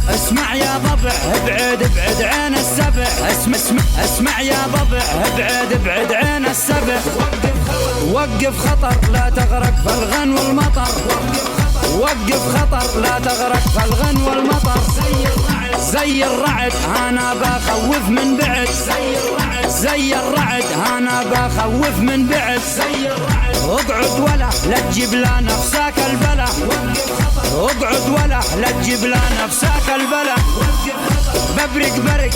اسمع يا ضبع ابعد ابعد عين السبع. اسمع يا ضبع ابعد ابعد عين السبع. وقف خطر لا تغرق في الغن والمطر. وقف خطر لا تغرق في الغن والمطر. زي الرعد انا بخوف من بعد. زي الرعد انا بخوف من بعد. اقعد ولا لا تجيب لا نفسك البلا. اقعد ولا لا تجيب لا نفسك البلا. ببرق برق